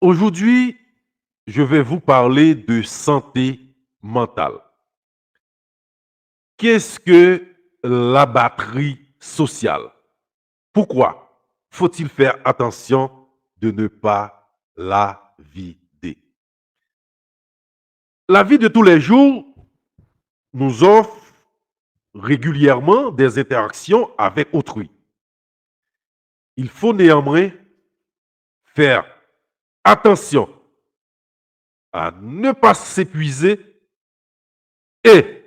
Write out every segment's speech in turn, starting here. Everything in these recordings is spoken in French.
Aujourd'hui, je vais vous parler de santé mentale. Qu'est-ce que la batterie sociale? Pourquoi faut-il faire attention de ne pas la vider? La vie de tous les jours nous offre régulièrement des interactions avec autrui. Il faut néanmoins faire attention à ne pas s'épuiser et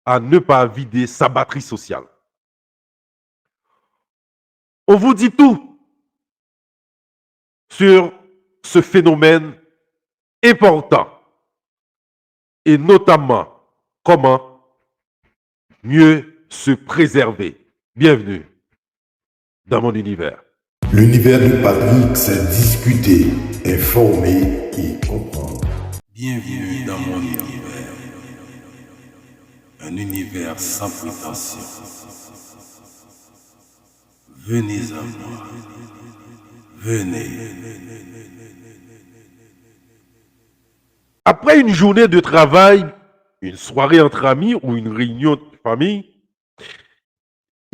à ne pas vider sa batterie sociale. On vous dit tout sur ce phénomène important et notamment comment mieux se préserver. Bienvenue dans mon univers. L'univers de Patrick, c'est discuter, informer et comprendre. Bienvenue dans mon univers, un univers sans prétention. Venez à moi, venez. Après une journée de travail, une soirée entre amis ou une réunion de famille,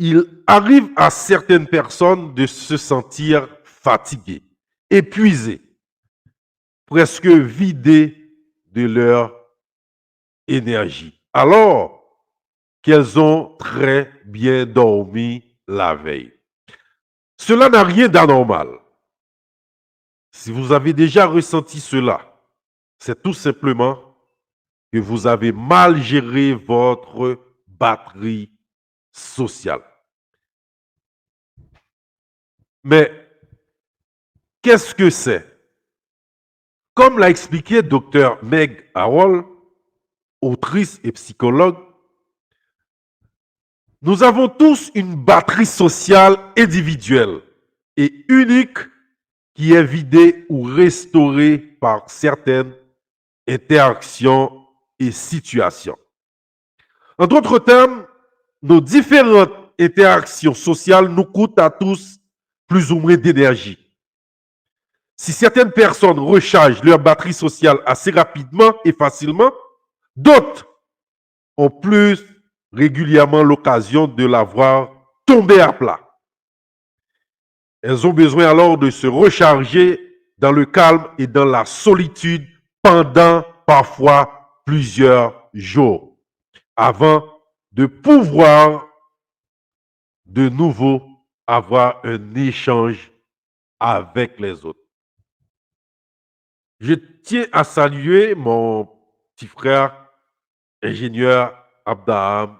il arrive à certaines personnes de se sentir fatiguées, épuisées, presque vidées de leur énergie, alors qu'elles ont très bien dormi la veille. Cela n'a rien d'anormal. Si vous avez déjà ressenti cela, c'est tout simplement que vous avez mal géré votre batterie sociale. Mais qu'est-ce que c'est? Comme l'a expliqué Dr. Meg Howell, autrice et psychologue, nous avons tous une batterie sociale individuelle et unique qui est vidée ou restaurée par certaines interactions et situations. En d'autres termes, nos différentes interactions sociales nous coûtent à tous plus ou moins d'énergie. Si certaines personnes rechargent leur batterie sociale assez rapidement et facilement, d'autres ont plus régulièrement l'occasion de la voir tomber à plat. Elles ont besoin alors de se recharger dans le calme et dans la solitude pendant parfois plusieurs jours avant de pouvoir de nouveau avoir un échange avec les autres. Je tiens à saluer mon petit frère, ingénieur Abdaham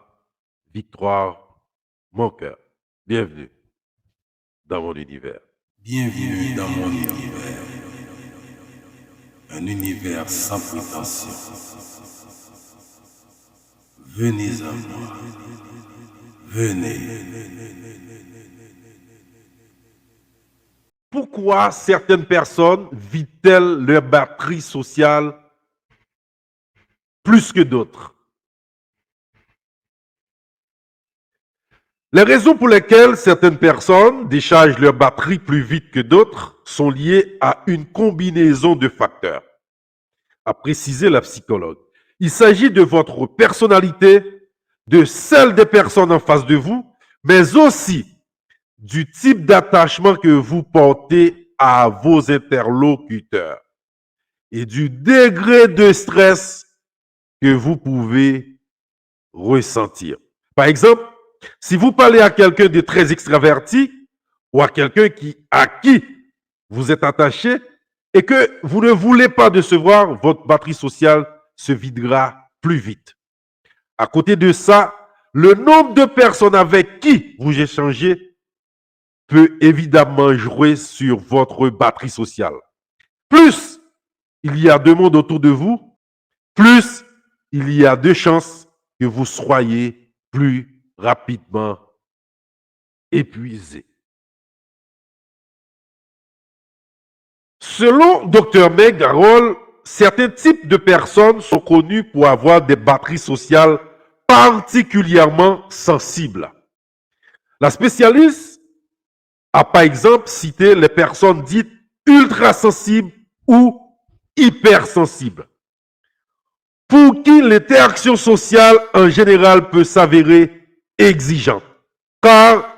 Victoire Moncoeur. Bienvenue dans mon univers. Bienvenue dans mon univers, un univers sans prétention. Venez à moi, venez. Pourquoi certaines personnes vident-elles leur batterie sociale plus que d'autres? Les raisons pour lesquelles certaines personnes déchargent leur batterie plus vite que d'autres sont liées à une combinaison de facteurs, a précisé la psychologue. Il s'agit de votre personnalité, de celle des personnes en face de vous, mais aussi du type d'attachement que vous portez à vos interlocuteurs et du degré de stress que vous pouvez ressentir. Par exemple, si vous parlez à quelqu'un de très extraverti ou à quelqu'un à qui vous êtes attaché et que vous ne voulez pas décevoir, votre batterie sociale se videra plus vite. À côté de ça, le nombre de personnes avec qui vous échangez peut évidemment jouer sur votre batterie sociale. Plus il y a de monde autour de vous, plus il y a de chances que vous soyez plus rapidement épuisé. Selon Dr. Meg Howell, certains types de personnes sont connus pour avoir des batteries sociales particulièrement sensibles. La spécialiste a par exemple cité les personnes dites ultra sensibles ou hypersensibles, pour qui l'interaction sociale en général peut s'avérer exigeante, car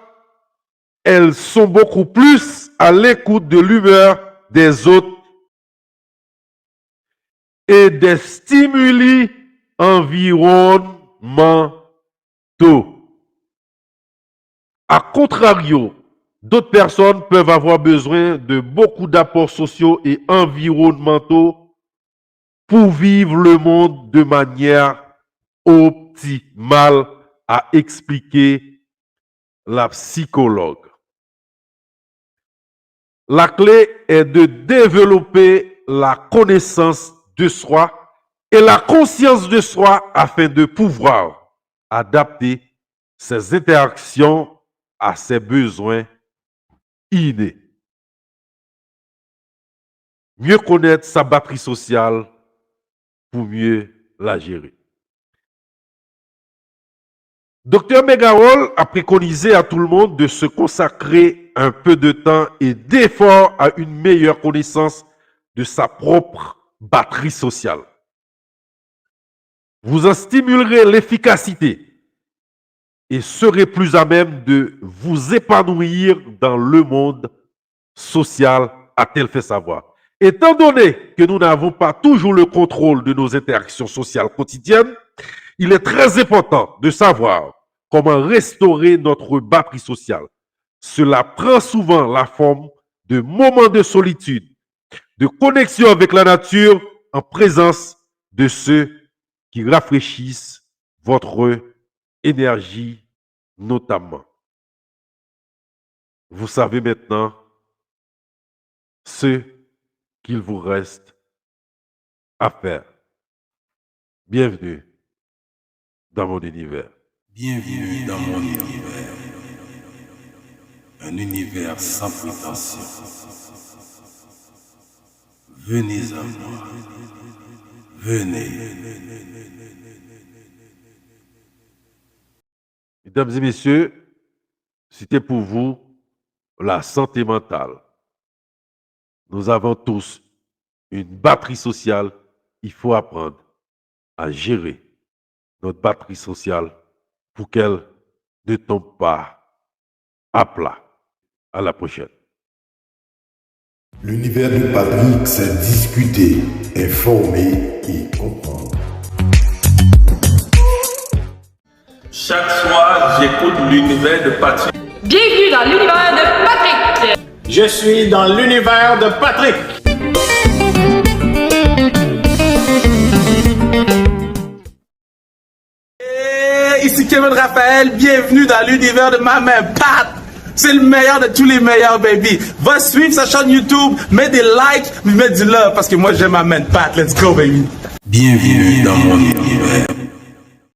elles sont beaucoup plus à l'écoute de l'humeur des autres et des stimuli environnementaux. A contrario, d'autres personnes peuvent avoir besoin de beaucoup d'apports sociaux et environnementaux pour vivre le monde de manière optimale, a expliqué la psychologue. La clé est de développer la connaissance de soi et la conscience de soi afin de pouvoir adapter ses interactions à ses besoins innés. Mieux connaître sa batterie sociale pour mieux la gérer. Dr Megarol a préconisé à tout le monde de se consacrer un peu de temps et d'effort à une meilleure connaissance de sa propre batterie sociale. Vous en stimulerez l'efficacité et serez plus à même de vous épanouir dans le monde social, a-t-elle fait savoir. Étant donné que nous n'avons pas toujours le contrôle de nos interactions sociales quotidiennes, il est très important de savoir comment restaurer notre batterie sociale. Cela prend souvent la forme de moments de solitude, de connexion avec la nature en présence de ceux qui rafraîchissent votre énergie notamment. Vous savez maintenant ce qu'il vous reste à faire. Bienvenue dans mon univers. Bienvenue dans mon univers. Un univers sans prétention. Venez à moi. Venez. Mesdames et messieurs, c'était pour vous la santé mentale. Nous avons tous une batterie sociale. Il faut apprendre à gérer notre batterie sociale pour qu'elle ne tombe pas à plat. À la prochaine. L'univers de Patrick, c'est discuter, informer et comprendre. Chaque soir, j'écoute l'univers de Patrick. Bienvenue dans l'univers de Patrick. Je suis dans l'univers de Patrick. Hey, ici Kevin Raphaël, bienvenue dans l'univers de ma main Pat. C'est le meilleur de tous les meilleurs, baby. Va suivre sa chaîne YouTube, mets des likes, mets du love parce que moi j'aime ma main Pat. Let's go, baby. Bienvenue dans mon univers.